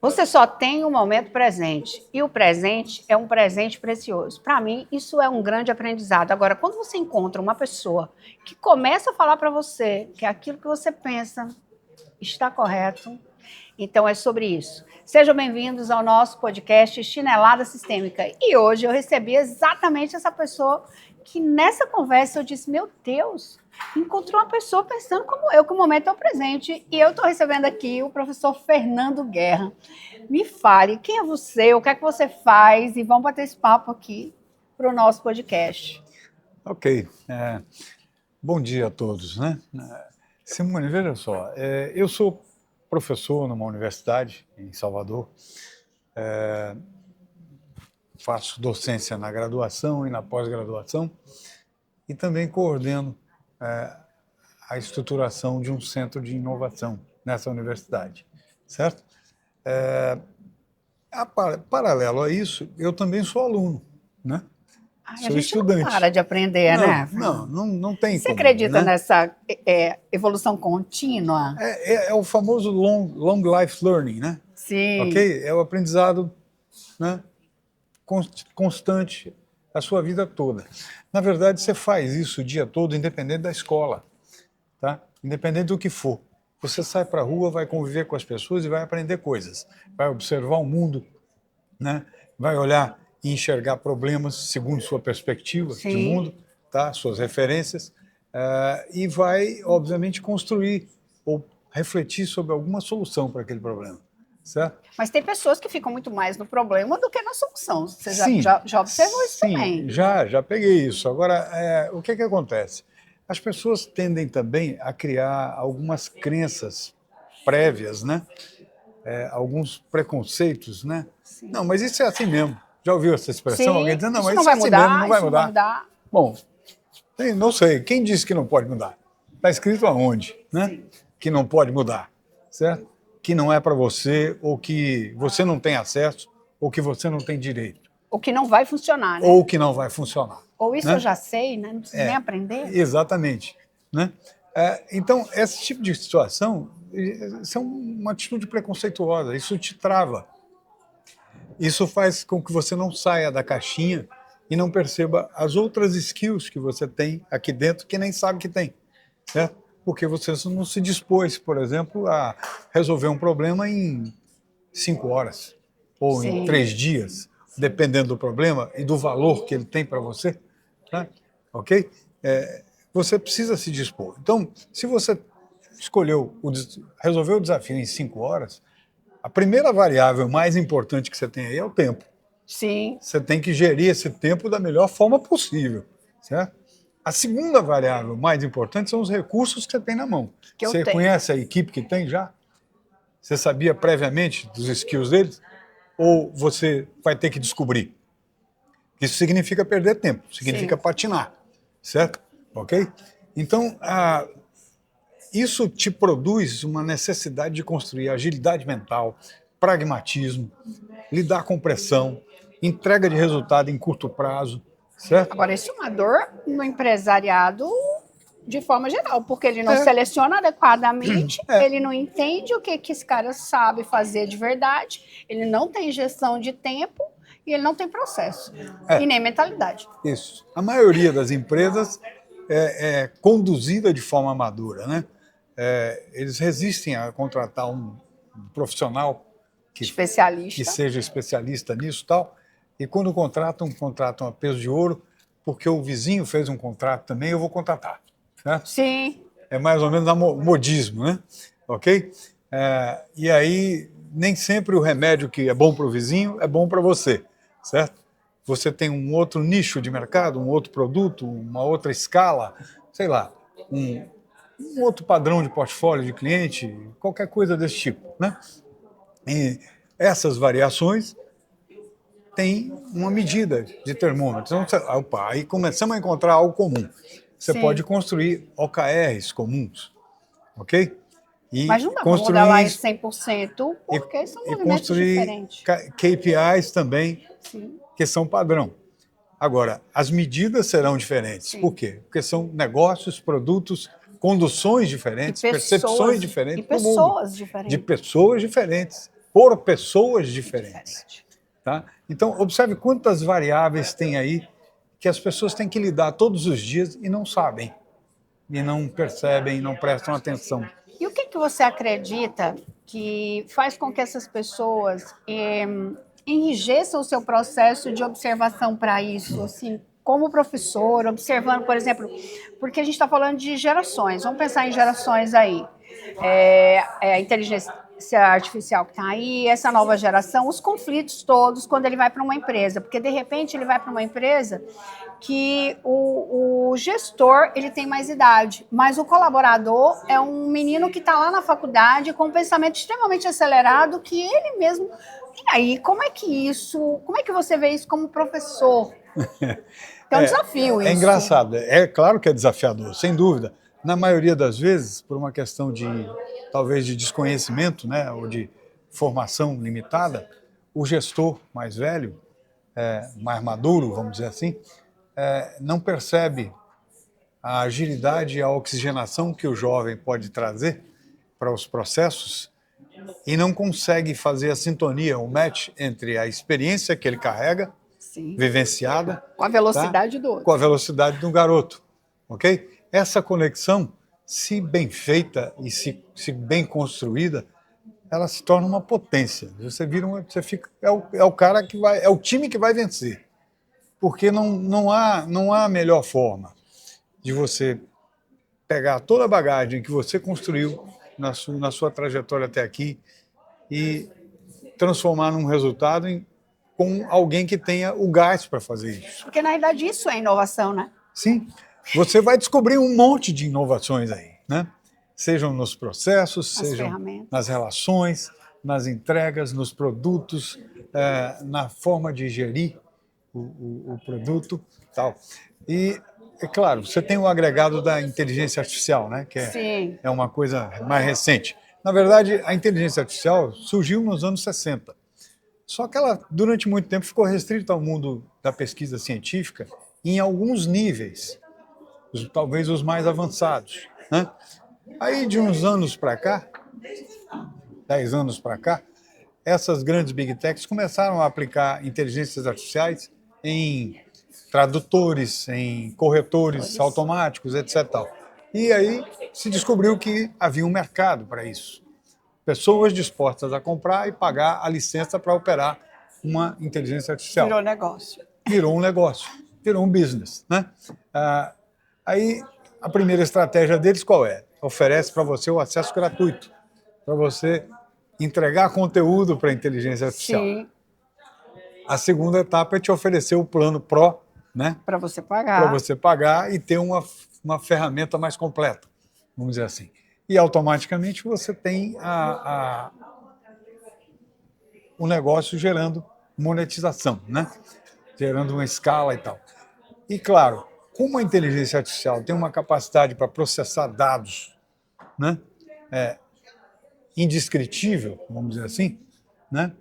Você só tem o momento presente, e o presente é um presente precioso. Para mim, isso é um grande aprendizado. Agora, quando você encontra uma pessoa que começa a falar para você que aquilo que você pensa está correto, então é sobre isso. Sejam bem-vindos ao nosso podcast Chinelada Sistêmica. E hoje eu recebi exatamente essa pessoa que nessa conversa eu disse, meu Deus, encontrou uma pessoa pensando como eu, que o momento é o presente. E eu estou recebendo aqui o professor Fernando Guerra. Me fale, quem é você, o que é que você faz? E vamos bater esse papo aqui para o nosso podcast. Ok. Bom dia a todos, né? Simone, veja só, eu sou professor numa universidade em Salvador, faço docência na graduação e na pós-graduação e também coordeno a estruturação de um centro de inovação nessa universidade, certo? Paralelo a isso, eu também sou aluno, né? Ai, a gente não para de aprender, né? Não tem Você como, acredita né? nessa evolução contínua? É o famoso long life learning, né? Sim. Ok? É o aprendizado, né, constante a sua vida toda. Na verdade, você faz isso o dia todo, independente da escola, tá? Independente do que for. Você sai para a rua, vai conviver com as pessoas e vai aprender coisas. Vai observar o mundo, né? Vai olhar e enxergar problemas segundo sua perspectiva de mundo, tá? Suas referências, e vai, obviamente, construir ou refletir sobre alguma solução para aquele problema. Certo? Mas tem pessoas que ficam muito mais no problema do que na solução. Você já observou isso também? Sim, já peguei isso. Agora, o que acontece? As pessoas tendem também a criar algumas crenças prévias, né? Alguns preconceitos, né? Sim. Não, mas isso é assim mesmo. Já ouviu essa expressão? Sim, Alguém dizendo, não, isso mas não isso é vai assim mudar, mesmo, não vai isso mudar. Não vai mudar. Bom, não sei. Quem disse que não pode mudar? Está escrito aonde, né? Sim. Que não pode mudar, certo? Que não é para você, ou que você não tem acesso, ou que você não tem direito. O que não vai funcionar, né? Ou que não vai funcionar. Ou isso né? eu já sei, né? Não preciso nem aprender. Exatamente. Né? Então, esse tipo de situação, isso é uma atitude preconceituosa, isso te trava. Isso faz com que você não saia da caixinha e não perceba as outras skills que você tem aqui dentro que nem sabe que tem. Certo? Porque você não se dispôs, por exemplo, a resolver um problema em 5 horas ou Sim. em 3 dias, dependendo do problema e do valor que ele tem para você. Tá? Ok? Você precisa se dispor. Então, se você escolheu resolver o desafio em 5 horas, a primeira variável mais importante que você tem aí é o tempo. Sim. Você tem que gerir esse tempo da melhor forma possível, certo? A segunda variável mais importante são os recursos que você tem na mão. Você conhece a equipe que tem já? Você sabia previamente dos skills deles? Ou você vai ter que descobrir? Isso significa perder tempo, significa patinar, certo? Ok? Então, isso te produz uma necessidade de construir agilidade mental, pragmatismo, lidar com pressão, entrega de resultado em curto prazo, certo? Agora, isso é uma dor no empresariado de forma geral, porque ele não seleciona adequadamente, ele não entende o que esse cara sabe fazer de verdade, ele não tem gestão de tempo e ele não tem processo e nem mentalidade. Isso. A maioria das empresas é conduzida de forma madura, né? Eles resistem a contratar um profissional que seja especialista nisso e tal, e quando contratam a peso de ouro, porque o vizinho fez um contrato também, eu vou contratar. Certo? Sim. É mais ou menos modismo, né? Ok? E aí, nem sempre o remédio que é bom para o vizinho é bom para você, certo? Você tem um outro nicho de mercado, um outro produto, uma outra escala, sei lá, um outro padrão de portfólio de cliente, qualquer coisa desse tipo, né? E essas variações têm uma medida de termômetro. Então, aí começamos a encontrar algo comum. Você pode construir OKRs comuns, ok? Mas não dá para modelar em 100%, porque são movimentos diferentes. KPIs também, que são padrão. Agora, as medidas serão diferentes. Por quê? Porque são negócios, produtos, conduções diferentes, percepções diferentes do mundo. De pessoas diferentes. por pessoas diferentes. Tá? Então, observe quantas variáveis tem aí que as pessoas têm que lidar todos os dias e não sabem, e não percebem, não prestam atenção. E o que você acredita que faz com que essas pessoas enrijeçam o seu processo de observação para isso, assim, como professor, observando, por exemplo, porque a gente está falando de gerações, vamos pensar em gerações aí, a inteligência artificial que está aí, essa nova geração, os conflitos todos quando ele vai para uma empresa, porque de repente ele vai para uma empresa que o gestor ele tem mais idade, mas o colaborador é um menino que está lá na faculdade com um pensamento extremamente acelerado que ele mesmo. E aí, como é que você vê isso como professor? É um desafio isso. É engraçado, é claro que é desafiador, sem dúvida. Na maioria das vezes, por uma questão talvez de desconhecimento, né, ou de formação limitada, o gestor mais velho, mais maduro, vamos dizer assim, não percebe a agilidade e a oxigenação que o jovem pode trazer para os processos e não consegue fazer a sintonia, o match entre a experiência que ele carrega, sim, vivenciada, com a velocidade do outro. Com a velocidade do garoto, ok? Essa conexão, se bem feita e se bem construída, ela se torna uma potência. Você fica o cara que vai, é o time que vai vencer, porque não há melhor forma de você pegar toda a bagagem que você construiu na sua trajetória até aqui e transformar num resultado com alguém que tenha o gás para fazer isso. Porque, na verdade, isso é inovação, né? Sim. Você vai descobrir um monte de inovações aí, né? Sejam nos processos, sejam nas relações, nas entregas, nos produtos, na forma de gerir o produto e tal. E, é claro, você tem o agregado da inteligência artificial, né? Que é uma coisa mais recente. Na verdade, a inteligência artificial surgiu nos anos 60. Só que ela, durante muito tempo, ficou restrita ao mundo da pesquisa científica em alguns níveis, talvez os mais avançados, né? Aí, de uns anos para cá, 10 anos para cá, essas grandes big techs começaram a aplicar inteligências artificiais em tradutores, em corretores automáticos, etc. E aí se descobriu que havia um mercado para isso. Pessoas dispostas a comprar e pagar a licença para operar uma inteligência artificial. Virou negócio. Virou um negócio, virou um business, né? Aí a primeira estratégia deles qual é? Oferece para você o acesso gratuito, para você entregar conteúdo para a inteligência artificial. Sim. A segunda etapa é te oferecer o plano Pro, né? Para você pagar. Para você pagar e ter uma ferramenta mais completa, vamos dizer assim. E automaticamente você tem o negócio gerando monetização, né? Gerando uma escala e tal. E claro, como a inteligência artificial tem uma capacidade para processar dados, né? Indescritível, vamos dizer assim, né?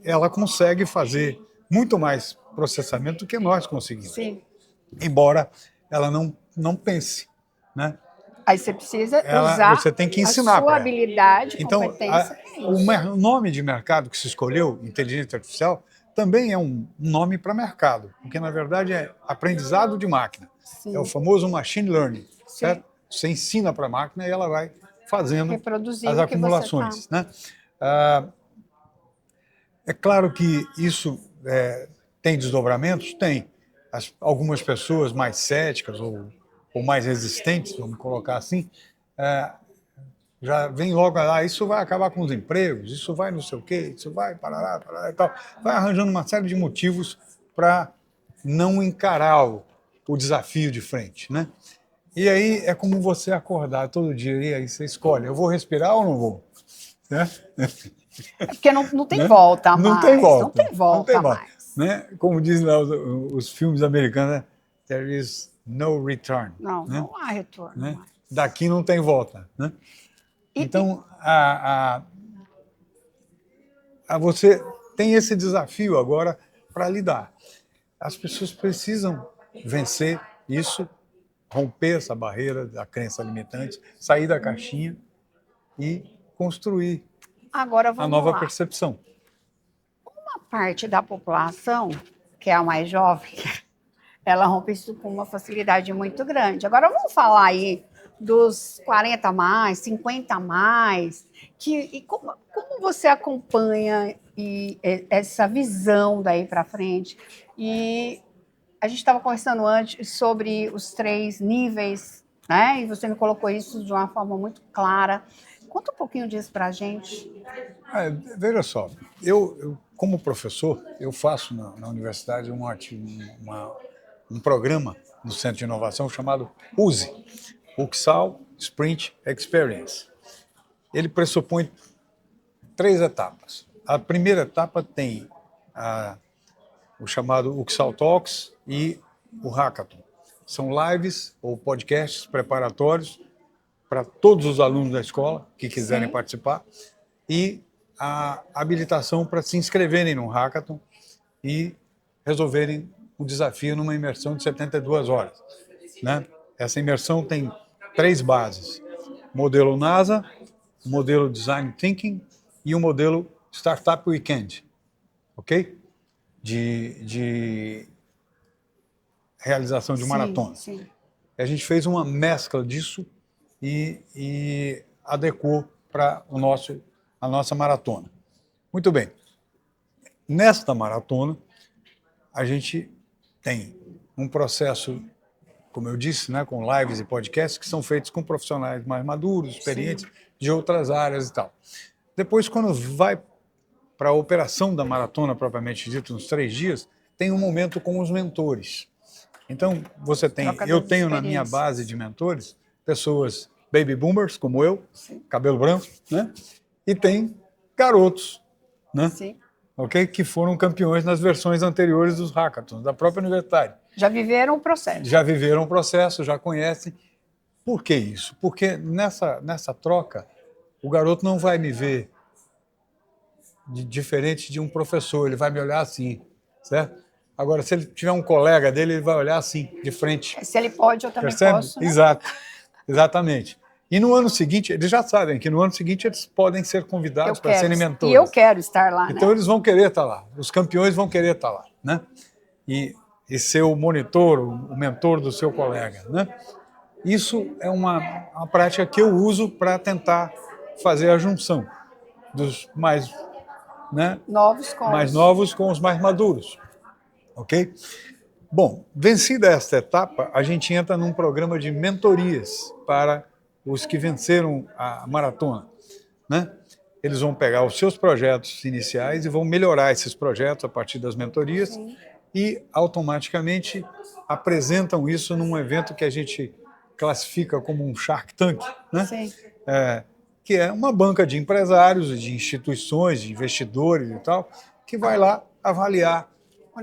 Ela consegue fazer muito mais processamento do que nós conseguimos. Sim. Embora ela não pense, né? Aí você precisa usar você tem que ensinar a sua habilidade, então, competência. O nome de mercado que se escolheu, inteligência artificial, também é um nome para mercado, porque na verdade é aprendizado de máquina. Sim. É o famoso machine learning, certo? Você ensina para a máquina e ela vai fazendo as acumulações, né? É claro que isso tem desdobramentos? Tem. Algumas pessoas mais céticas ou mais resistentes, vamos colocar assim, já vem logo lá, isso vai acabar com os empregos, isso vai não sei o quê, isso vai parará e tal. Vai arranjando uma série de motivos para não encarar o desafio de frente, né? E aí é como você acordar todo dia e aí você escolhe, eu vou respirar ou não vou? Né? É porque não tem volta mais. Não tem volta. Não tem volta mais. Né? Como dizem lá os filmes americanos, né? There is no return. Não, né? não há retorno. Né? Daqui não tem volta. Né? Então, você tem esse desafio agora para lidar. As pessoas precisam vencer isso, romper essa barreira da crença limitante, sair da caixinha e construir Agora a nova lá. percepção. Uma parte da população, que é a mais jovem, ela rompe isso com uma facilidade muito grande. Agora vamos falar aí dos 40 a mais, 50 a mais, como você acompanha essa visão daí para frente? E a gente estava conversando antes sobre os 3 níveis, né? E você me colocou isso de uma forma muito clara. Conta um pouquinho disso para a gente. Veja só, eu como professor, eu faço na universidade um programa no Centro de Inovação chamado USE, Uxal Sprint Experience. Ele pressupõe 3 etapas. A primeira etapa tem o chamado Uxal Talks e o Hackathon. São lives ou podcasts preparatórios para todos os alunos da escola que quiserem participar e a habilitação para se inscreverem no Hackathon e resolverem o desafio numa imersão de 72 horas. Né? Essa imersão tem 3 bases: modelo NASA, o modelo Design Thinking e o modelo Startup Weekend, ok? De realização de maratona. Sim. A gente fez uma mescla disso e adequou para a nossa maratona. Muito bem. Nesta maratona, a gente tem um processo, como eu disse, né, com lives e podcasts que são feitos com profissionais mais maduros, experientes, de outras áreas e tal. Depois, quando vai para a operação da maratona, propriamente dito, nos 3 dias, tem um momento com os mentores. Então, eu tenho na minha base de mentores pessoas baby boomers, como eu, cabelo branco, né? E tem garotos, né? Okay? Que foram campeões nas versões anteriores dos hackathons, da própria universidade. Já viveram o processo. Já viveram o processo, já conhecem. Por que isso? Porque nessa troca, o garoto não vai me ver diferente de um professor, ele vai me olhar assim, certo? Agora, se ele tiver um colega dele, ele vai olhar assim, de frente. Se ele pode, eu também posso. Né? Exatamente. E no ano seguinte, eles já sabem que no ano seguinte eles podem ser convidados para serem mentores. E eu quero estar lá, então, né? Eles vão querer estar lá. Os campeões vão querer estar lá, né? E ser o monitor, o mentor do seu colega, né? Isso é uma prática que eu uso para tentar fazer a junção dos mais novos com os mais maduros. Ok? Bom, vencida esta etapa, a gente entra num programa de mentorias para os que venceram a maratona, né? Eles vão pegar os seus projetos iniciais e vão melhorar esses projetos a partir das mentorias e automaticamente apresentam isso num evento que a gente classifica como um Shark Tank, né? Que é uma banca de empresários, de instituições, de investidores e tal, que vai lá avaliar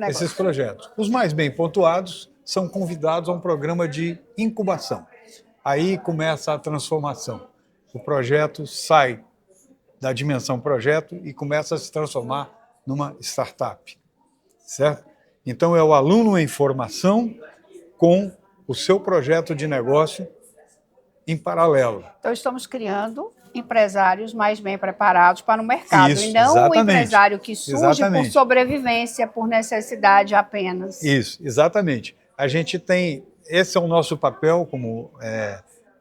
esses projetos. Os mais bem pontuados são convidados a um programa de incubação. Aí começa a transformação. O projeto sai da dimensão projeto e começa a se transformar numa startup, certo? Então é o aluno em formação com o seu projeto de negócio em paralelo. Então estamos criando empresários mais bem preparados para o mercado, isso, e não exatamente. O empresário que surge por sobrevivência, por necessidade apenas. Isso, exatamente. A gente tem, esse é o nosso papel como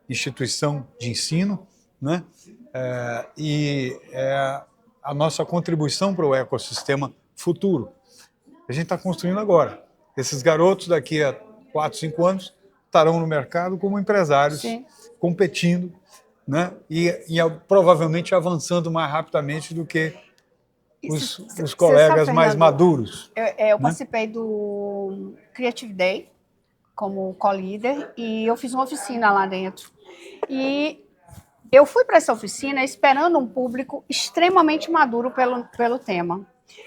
instituição de ensino, né? E é a nossa contribuição para o ecossistema futuro. A gente está construindo agora. Esses garotos daqui a 4, 5 anos estarão no mercado como empresários, competindo, né? E provavelmente avançando mais rapidamente do que os colegas mais maduros. Eu participei do Creative Day como co-líder e eu fiz uma oficina lá dentro. E eu fui para essa oficina esperando um público extremamente maduro pelo tema.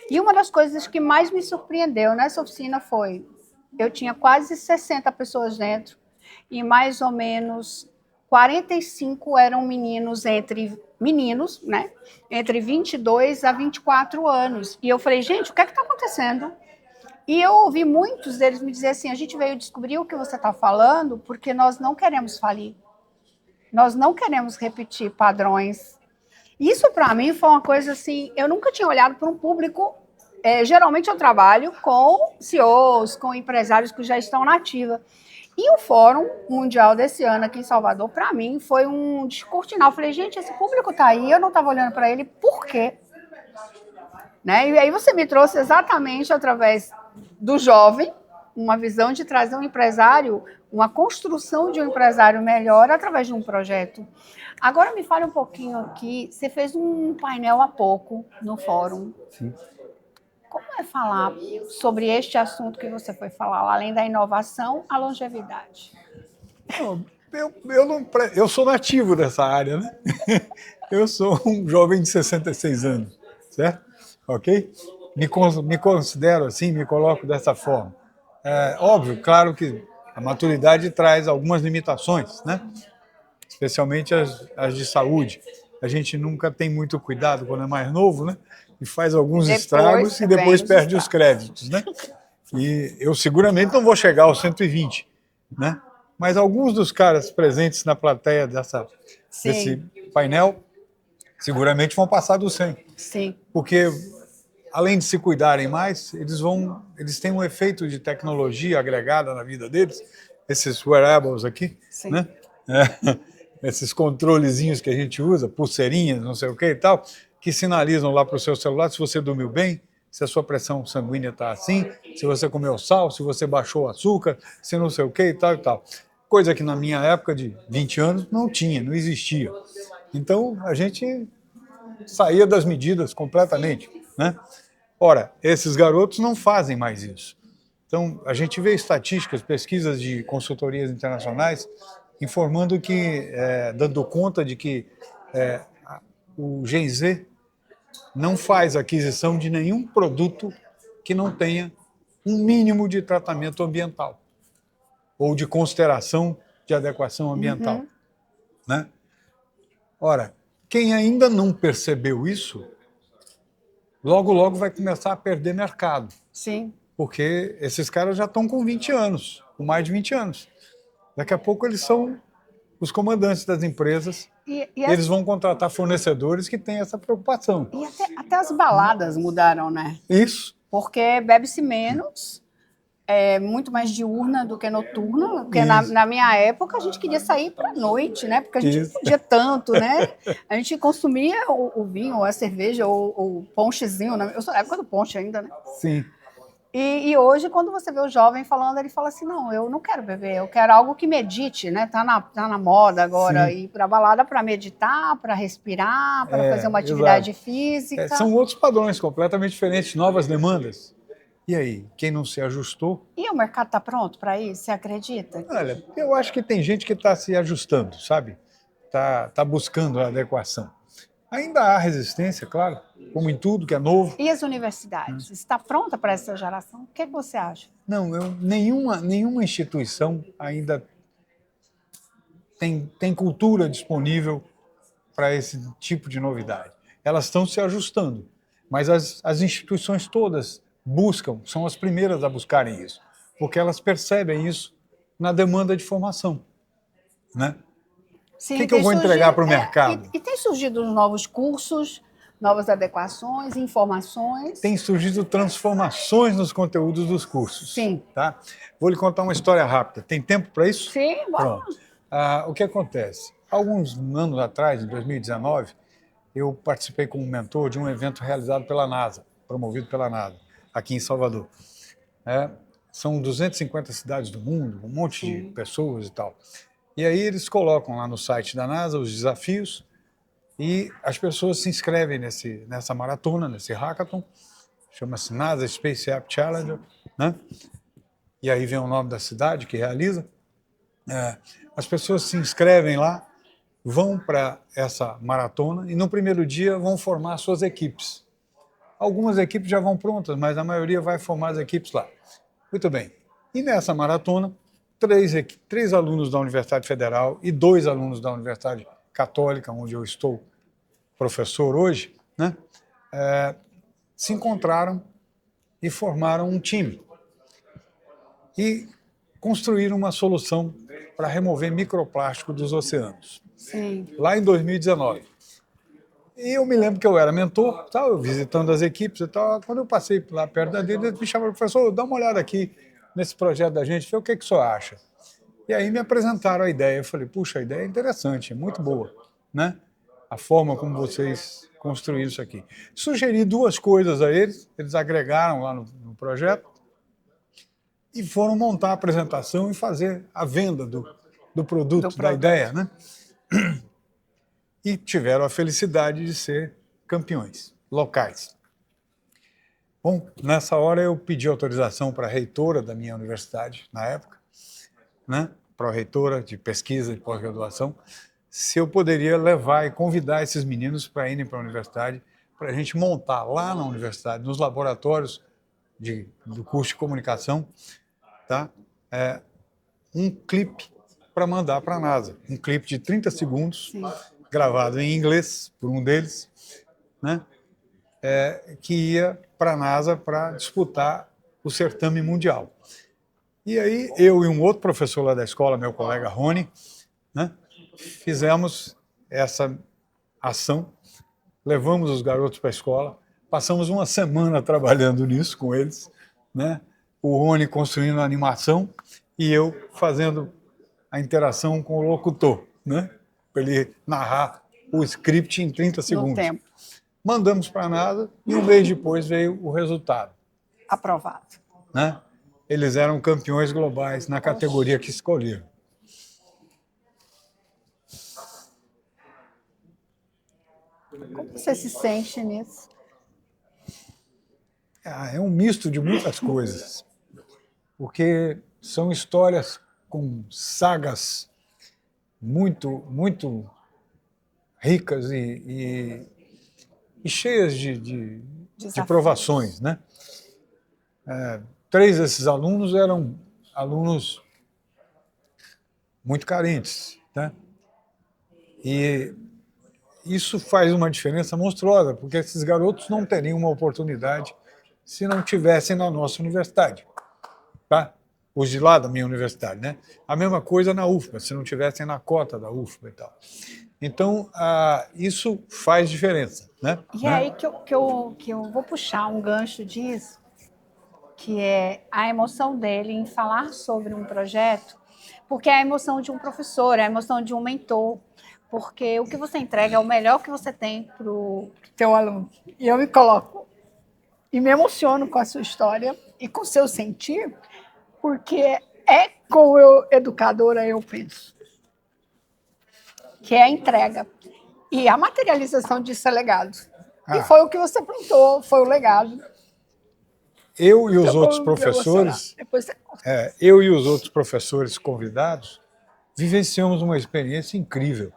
E uma das coisas que mais me surpreendeu nessa oficina foi, eu tinha quase 60 pessoas dentro e mais ou menos 45 eram meninos, né? Entre 22 a 24 anos. E eu falei, gente, o que é que está acontecendo? E eu ouvi muitos deles me dizer assim, a gente veio descobrir o que você está falando porque nós não queremos falir. Nós não queremos repetir padrões. Isso, para mim, foi uma coisa assim, eu nunca tinha olhado para um público. Geralmente eu trabalho com CEOs, com empresários que já estão na ativa. E o Fórum Mundial desse ano aqui em Salvador, para mim, foi um descortinar. Eu falei, gente, esse público está aí, eu não estava olhando para ele, por quê? Né? E aí você me trouxe exatamente através do jovem, uma visão de trazer um empresário, uma construção de um empresário melhor através de um projeto. Agora me fale um pouquinho aqui, você fez um painel há pouco no Fórum. Sim. Como é falar sobre este assunto que você foi falar, além da inovação, a longevidade? Não, eu sou nativo dessa área, né? Eu sou um jovem de 66 anos, certo? Ok? Me considero assim, me coloco dessa forma. Óbvio, claro que a maturidade traz algumas limitações, né? Especialmente as de saúde. A gente nunca tem muito cuidado quando é mais novo, né? E faz alguns estragos e depois perde os créditos, né? E eu seguramente não vou chegar aos 120, né? Mas alguns dos caras presentes na plateia desse painel seguramente vão passar dos 100. Sim. Porque, além de se cuidarem mais, eles têm um efeito de tecnologia agregada na vida deles, esses wearables aqui, sim, né? Esses controlezinhos que a gente usa, pulseirinhas, não sei o que e tal, que sinalizam lá para o seu celular se você dormiu bem, se a sua pressão sanguínea está assim, se você comeu sal, se você baixou o açúcar, se não sei o que e tal e tal. Coisa que na minha época de 20 anos não tinha, não existia. Então a gente saía das medidas completamente, né? Ora, esses garotos não fazem mais isso. Então a gente vê estatísticas, pesquisas de consultorias internacionais informando que, dando conta de que o Gen Z não faz aquisição de nenhum produto que não tenha um mínimo de tratamento ambiental ou de consideração de adequação ambiental. Né? Ora, quem ainda não percebeu isso, logo, logo vai começar a perder mercado. Sim. Porque esses caras já estão com 20 anos, com mais de 20 anos. Daqui a pouco eles são os comandantes das empresas. Eles vão contratar fornecedores que têm essa preocupação. E até as baladas mudaram, né? Isso. Porque bebe-se menos, muito mais diurna do que noturna. Porque na minha época a gente queria sair para a noite, né? Porque a gente não podia tanto, né? A gente consumia o vinho, a cerveja, o ponchezinho. Né? Eu sou da época do ponche ainda, né? Sim. E hoje, quando você vê o jovem falando, ele fala assim, não, eu não quero beber, eu quero algo que medite, né? Tá na moda agora, ir para balada para meditar, para respirar, para fazer uma atividade física. São outros padrões completamente diferentes, novas demandas. E aí, quem não se ajustou? E o mercado está pronto para isso? Você acredita? Olha, eu acho que tem gente que está se ajustando, sabe? Tá buscando a adequação. Ainda há resistência, claro, como em tudo que é novo. E as universidades? Está pronta para essa geração? O que você acha? Não, nenhuma instituição ainda tem cultura disponível para esse tipo de novidade. Elas estão se ajustando, mas as instituições todas são as primeiras a buscarem isso, porque elas percebem isso na demanda de formação, né? Sim, o que eu vou entregar para o mercado? E tem surgido novos cursos, novas adequações, informações. Tem surgido transformações nos conteúdos dos cursos. Sim. Tá? Vou lhe contar uma história rápida. Tem tempo para isso? Sim, bora. Pronto. O que acontece? Alguns anos atrás, em 2019, eu participei como mentor de um evento realizado pela NASA, promovido pela NASA, aqui em Salvador. São 250 cidades do mundo, um monte de pessoas e tal. E aí eles colocam lá no site da NASA os desafios e as pessoas se inscrevem nessa maratona, nesse hackathon, chama-se NASA Space App Challenger, né? E aí vem o nome da cidade que realiza. As pessoas se inscrevem lá, vão para essa maratona e no primeiro dia vão formar suas equipes. Algumas equipes já vão prontas, mas a maioria vai formar as equipes lá. Muito bem. E nessa maratona, três alunos da Universidade Federal e 2 alunos da Universidade Católica, onde eu estou professor hoje, né, se encontraram e formaram um time. E construíram uma solução para remover microplástico dos oceanos. Sim. Lá em 2019. E eu me lembro que eu era mentor, tal, visitando as equipes e tal. Quando eu passei lá perto da dele, ele me chamou, professor, dá uma olhada aqui nesse projeto da gente, vê o que o senhor acha. E aí me apresentaram a ideia. Eu falei, puxa, a ideia é interessante, é muito boa, né? A forma como vocês construíram isso aqui. Sugeri duas coisas a eles agregaram lá no projeto e foram montar a apresentação e fazer a venda do produto, da ideia, né? E tiveram a felicidade de ser campeões locais. Bom, nessa hora eu pedi autorização para a reitora da minha universidade, na época, né? Pró-reitora de pesquisa e pós-graduação, se eu poderia levar e convidar esses meninos para irem para a universidade, para a gente montar lá na universidade, nos laboratórios do curso de comunicação, tá? Um clipe para mandar para a NASA. Um clipe de 30 segundos, sim, gravado em inglês por um deles, né? Que ia para a NASA para disputar o certame mundial. E aí eu e um outro professor lá da escola, meu colega Rony, né, fizemos essa ação, levamos os garotos para a escola, passamos uma semana trabalhando nisso com eles, né? O Rony construindo a animação e eu fazendo a interação com o locutor, né? Para ele narrar o script em 30 segundos. No tempo. Mandamos para a NASA e um mês depois veio o resultado. Aprovado. Né? Eles eram campeões globais na categoria que escolheram. Como você se sente nisso? É um misto de muitas coisas, porque são histórias com sagas muito, muito ricas e cheias de provações, né? 3 desses alunos eram alunos muito carentes, né? E isso faz uma diferença monstruosa, porque esses garotos não teriam uma oportunidade se não tivessem na nossa universidade, tá? Os de lá da minha universidade, né? A mesma coisa na UFBA, se não tivessem na cota da UFBA e tal. Então, isso faz diferença, né? E é aí que eu vou puxar um gancho disso, que é a emoção dele em falar sobre um projeto, porque é a emoção de um professor, é a emoção de um mentor, porque o que você entrega é o melhor que você tem para o teu aluno. E eu me coloco e me emociono com a sua história e com o seu sentir, porque é como educadora eu penso, que é a entrega. E a materialização disso é legado. E foi o que você plantou, foi o legado. Eu e os outros professores, eu e os outros professores convidados, vivenciamos uma experiência incrível.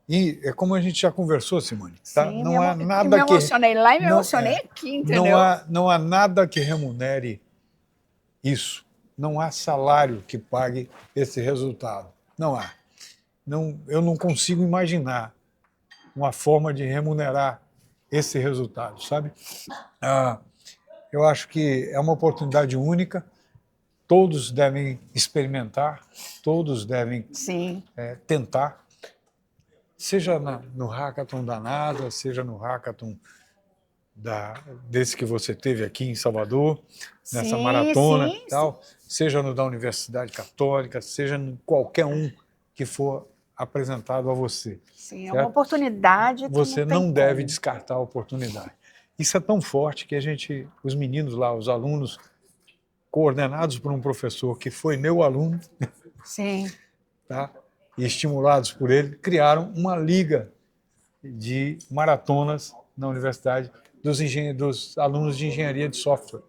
E é como a gente já conversou, Simone. Tá? Sim, não há nada que... me emocionei lá e me emocionei aqui, entendeu? Não há nada que remunere isso. Não há salário que pague esse resultado. Não há. Eu não consigo imaginar uma forma de remunerar esse resultado, sabe? Eu acho que é uma oportunidade única. Todos devem experimentar, todos devem tentar. Seja no hackathon da NASA, seja no hackathon desse que você teve aqui em Salvador, nessa maratona e tal, seja no da Universidade Católica, seja em qualquer um que for apresentado a você. Sim, certo? É uma oportunidade que você não deve descartar a oportunidade. Isso é tão forte que os meninos lá, os alunos, coordenados por um professor que foi meu aluno, sim, tá? E estimulados por ele, criaram uma liga de maratonas na universidade dos alunos de engenharia de software,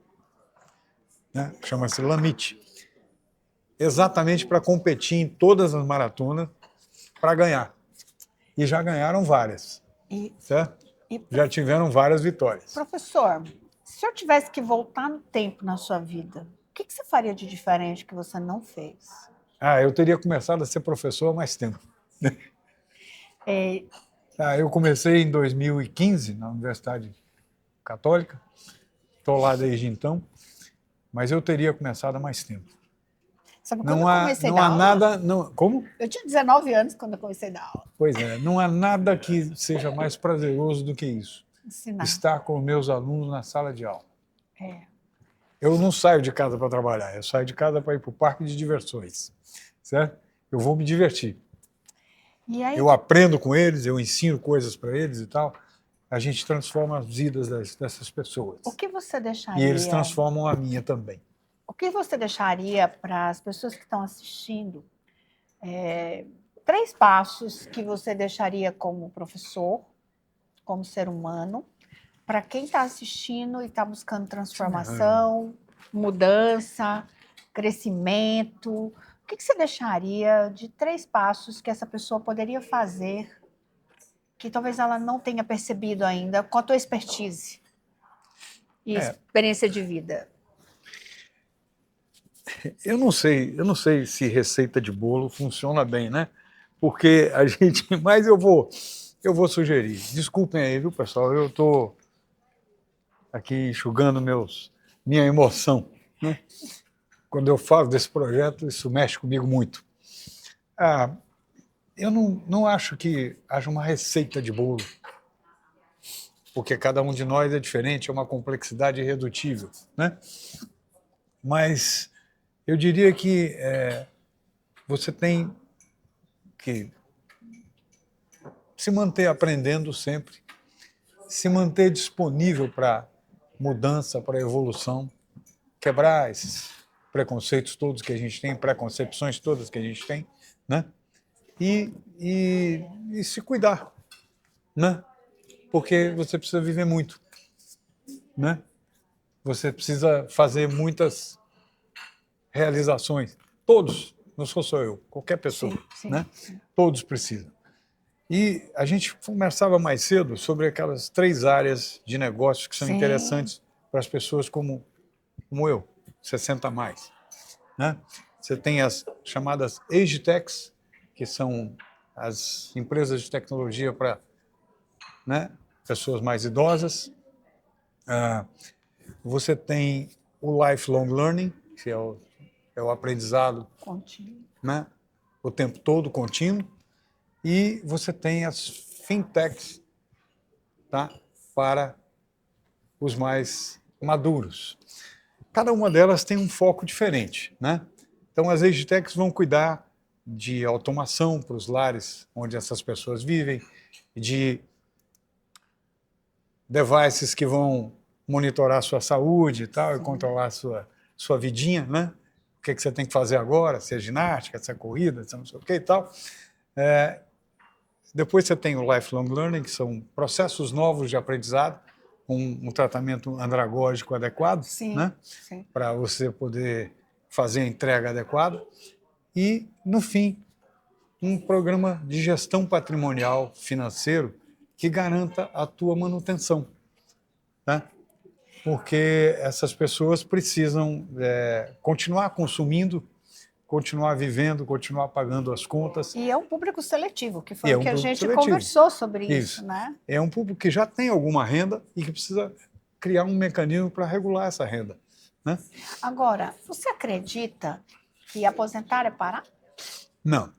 né? Chama-se LAMIT, exatamente para competir em todas as maratonas para ganhar. E já ganharam várias, certo? Já tiveram várias vitórias. Professor, se o senhor tivesse que voltar no tempo na sua vida, o que você faria de diferente que você não fez? Eu teria começado a ser professor há mais tempo. Eu comecei em 2015 na Universidade Católica, estou lá desde então, mas eu teria começado há mais tempo. Sabe, quando eu comecei a dar aula, nada... Como? Eu tinha 19 anos quando eu comecei a dar aula. Pois é, não há nada que seja mais prazeroso do que isso. Ensinar. Estar com meus alunos na sala de aula. É. Eu não saio de casa para trabalhar, eu saio de casa para ir para o parque de diversões, certo? Eu vou me divertir. E aí... Eu aprendo com eles, eu ensino coisas para eles e tal. A gente transforma as vidas dessas pessoas. O que você deixaria... E eles transformam a minha também. O que você deixaria para as pessoas que estão assistindo? 3 passos que você deixaria como professor, como ser humano, para quem está assistindo e está buscando transformação, mudança, crescimento. O que você deixaria de 3 passos que essa pessoa poderia fazer que talvez ela não tenha percebido ainda com a tua expertise e experiência de vida? Eu não sei se receita de bolo funciona bem, né? Porque a gente... Mas eu vou sugerir. Desculpem aí, viu, pessoal? Eu estou aqui enxugando minha emoção, né? Quando eu falo desse projeto, isso mexe comigo muito. Eu não acho que haja uma receita de bolo, porque cada um de nós é diferente, é uma complexidade irredutível, né? Mas eu diria que você tem que se manter aprendendo sempre, se manter disponível para mudança, para evolução, quebrar esses preconceitos todos que a gente tem, preconcepções todas que a gente tem, né? E se cuidar, né? Porque você precisa viver muito, né? Você precisa fazer muitas realizações. Todos, não sou só eu, qualquer pessoa, sim, né? Sim. Todos precisam. E a gente conversava mais cedo sobre aquelas 3 áreas de negócios que são interessantes para as pessoas como eu, 60 a mais, né? Você tem as chamadas Age Techs, que são as empresas de tecnologia para, né, pessoas mais idosas. Você tem o Lifelong Learning, que é o aprendizado contínuo, né, o tempo todo, contínuo. E você tem as fintechs, tá, para os mais maduros. Cada uma delas tem um foco diferente, né? Então, as edtechs vão cuidar de automação para os lares onde essas pessoas vivem, de devices que vão monitorar a sua saúde e tal, e controlar a sua vidinha, né? O que você tem que fazer agora, se é ginástica, se é corrida, se não sei o que e tal. Depois você tem o lifelong learning, que são processos novos de aprendizado, um tratamento andragógico adequado, né? Para você poder fazer a entrega adequada. E, no fim, um programa de gestão patrimonial financeiro que garanta a tua manutenção, né? Porque essas pessoas precisam continuar consumindo, continuar vivendo, continuar pagando as contas. E é um público seletivo, que foi o que a gente conversou sobre isso, né? É um público que já tem alguma renda e que precisa criar um mecanismo para regular essa renda, né? Agora, você acredita que aposentar é parar? Não.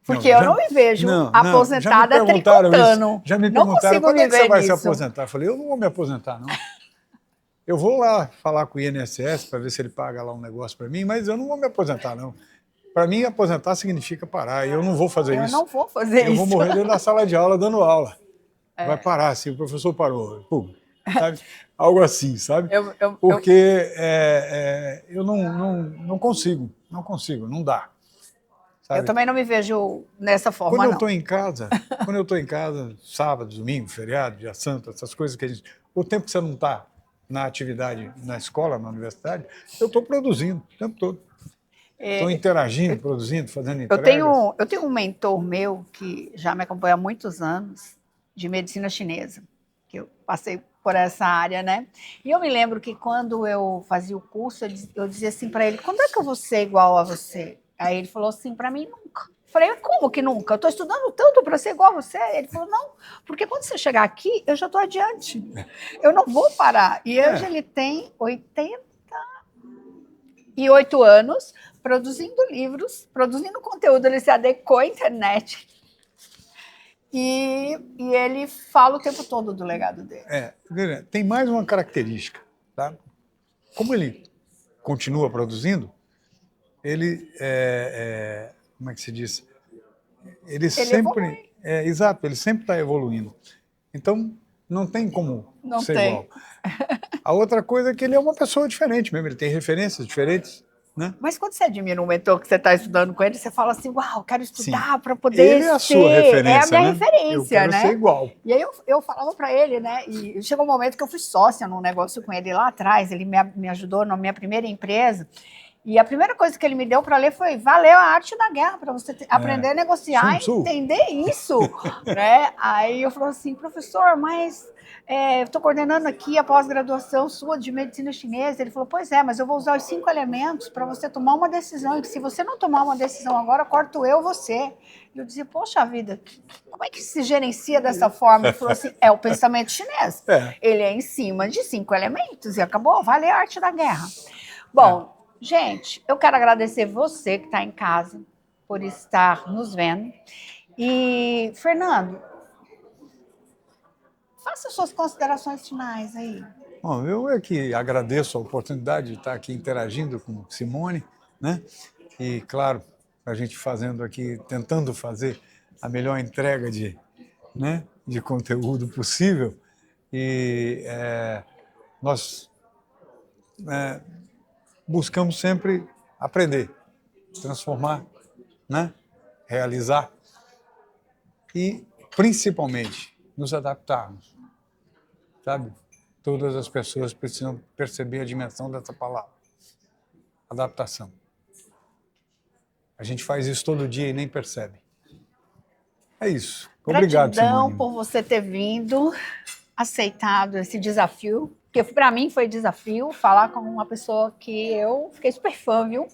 Porque eu não me vejo aposentada tricotando. Já me perguntaram, quando é que você vai se aposentar? Eu falei, eu não vou me aposentar, não. Eu vou lá falar com o INSS para ver se ele paga lá um negócio para mim, mas eu não vou me aposentar, não. Para mim, aposentar significa parar, e eu não vou fazer isso. Eu não vou fazer isso. Eu vou morrer dentro da sala de aula dando aula. Vai parar, assim, o professor parou. Pum, sabe? Algo assim, sabe? Porque eu não consigo, não dá. Sabe? Eu também não me vejo nessa forma, quando eu estou em casa, sábado, domingo, feriado, dia santo, essas coisas que a gente... O tempo que você não está na atividade, na escola, na universidade, eu estou produzindo o tempo todo. Estou interagindo, produzindo, fazendo entregas. Eu tenho um mentor meu que já me acompanha há muitos anos, de medicina chinesa, que eu passei por essa área, né? E eu me lembro que quando eu fazia o curso, eu dizia assim para ele, quando é que eu vou ser igual a você? Aí ele falou assim, para mim, nunca. Eu falei, como que nunca? Eu estou estudando tanto para ser igual a você. Ele falou, não, porque quando você chegar aqui, eu já estou adiante. Eu não vou parar. E hoje ele tem 88 anos, produzindo livros, produzindo conteúdo, ele se adequou à internet. E ele fala o tempo todo do legado dele. Tem mais uma característica, tá? Como ele continua produzindo, ele como é que se diz? Ele sempre exato, ele sempre está evoluindo. Então não tem como ser igual. A outra coisa é que ele é uma pessoa diferente mesmo, ele tem referências diferentes, né? Mas quando você admira um mentor que você está estudando com ele, você fala assim, uau, quero estudar para poder ele é a sua referência, é a minha referência, eu quero ser igual. E aí eu falava para ele, né? E chegou um momento que eu fui sócia num negócio com ele lá atrás, ele me ajudou na minha primeira empresa. E a primeira coisa que ele me deu para ler foi Valeu a Arte da Guerra, para você aprender a negociar e entender isso. Né? Aí eu falei assim, professor, mas eu estou coordenando aqui a pós-graduação sua de medicina chinesa. Ele falou, pois é, mas eu vou usar os 5 elementos para você tomar uma decisão. E se você não tomar uma decisão agora, corto eu você. E eu dizia, poxa vida, como é que se gerencia dessa forma? Ele falou assim, é o pensamento chinês. Ele é em cima de 5 elementos e acabou, Valeu a Arte da Guerra. Bom, gente, eu quero agradecer você que está em casa por estar nos vendo. E, Fernando, faça suas considerações finais aí. Bom, eu é que agradeço a oportunidade de estar aqui interagindo com Simone, né? E, claro, a gente fazendo aqui, tentando fazer a melhor entrega de conteúdo possível. E nós buscamos sempre aprender, transformar, né? Realizar e, principalmente, nos adaptarmos, sabe? Todas as pessoas precisam perceber a dimensão dessa palavra, adaptação. A gente faz isso todo dia e nem percebe. É isso. Obrigado, Gratidão Simone, por você ter vindo, aceitado esse desafio, porque para mim foi desafio falar com uma pessoa que eu fiquei super fã, viu?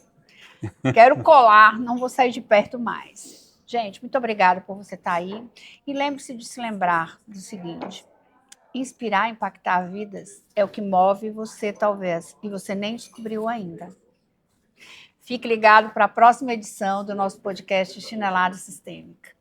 Quero colar, não vou sair de perto mais. Gente, muito obrigada por você estar aí. E lembre-se de se lembrar do seguinte: inspirar, impactar vidas é o que move você, talvez, e você nem descobriu ainda. Fique ligado para a próxima edição do nosso podcast Chinelada Sistêmica.